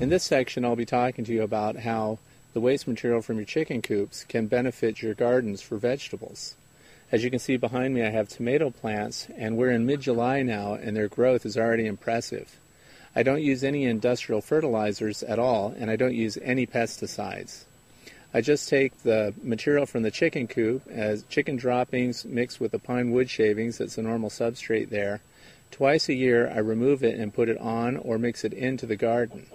In this section, I'll be talking to you about how the waste material from your chicken coops can benefit your gardens for vegetables. As you can see behind me, I have tomato plants, and we're in mid-July now, and their growth is already impressive. I don't use any industrial fertilizers at all, and I don't use any pesticides. I just take the material from the chicken coop as chicken droppings mixed with the pine wood shavings, that's the normal substrate there. Twice a year I remove it and put it on or mix it into the garden.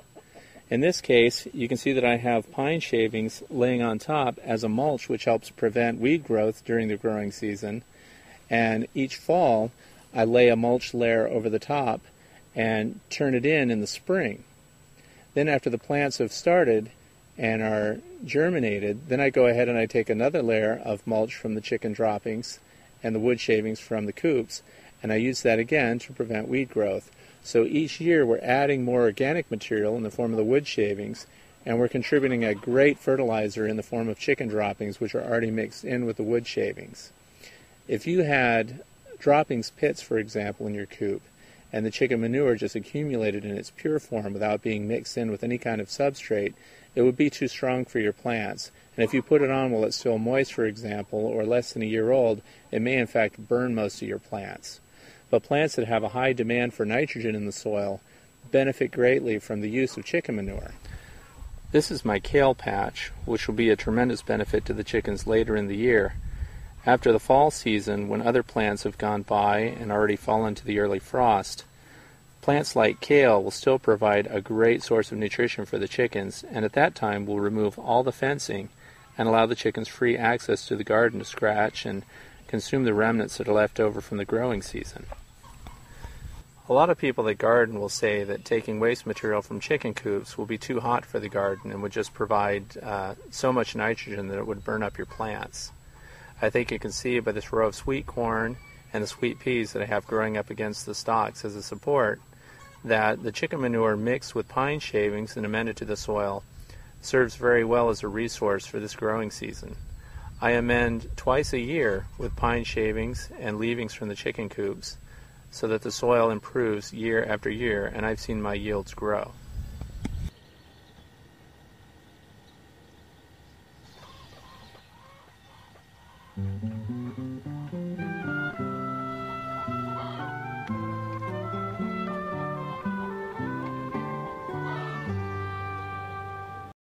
In this case, you can see that I have pine shavings laying on top as a mulch, which helps prevent weed growth during the growing season. And each fall I lay a mulch layer over the top and turn it in the spring. Then after the plants have started and are germinated, then I go ahead and I take another layer of mulch from the chicken droppings and the wood shavings from the coops, and I use that again to prevent weed growth. So each year we're adding more organic material in the form of the wood shavings, and we're contributing a great fertilizer in the form of chicken droppings, which are already mixed in with the wood shavings. If you had droppings pits, for example, in your coop, and the chicken manure just accumulated in its pure form without being mixed in with any kind of substrate, it would be too strong for your plants. And if you put it on while it's still moist, for example, or less than a year old, it may in fact burn most of your plants. But plants that have a high demand for nitrogen in the soil benefit greatly from the use of chicken manure. This is my kale patch, which will be a tremendous benefit to the chickens later in the year. After the fall season, when other plants have gone by and already fallen to the early frost, plants like kale will still provide a great source of nutrition for the chickens, and at that time we'll remove all the fencing and allow the chickens free access to the garden to scratch and consume the remnants that are left over from the growing season. A lot of people that garden will say that taking waste material from chicken coops will be too hot for the garden and would just provide so much nitrogen that it would burn up your plants. I think you can see by this row of sweet corn and the sweet peas that I have growing up against the stalks as a support that the chicken manure mixed with pine shavings and amended to the soil serves very well as a resource for this growing season. I amend twice a year with pine shavings and leavings from the chicken coops so that the soil improves year after year, and I've seen my yields grow.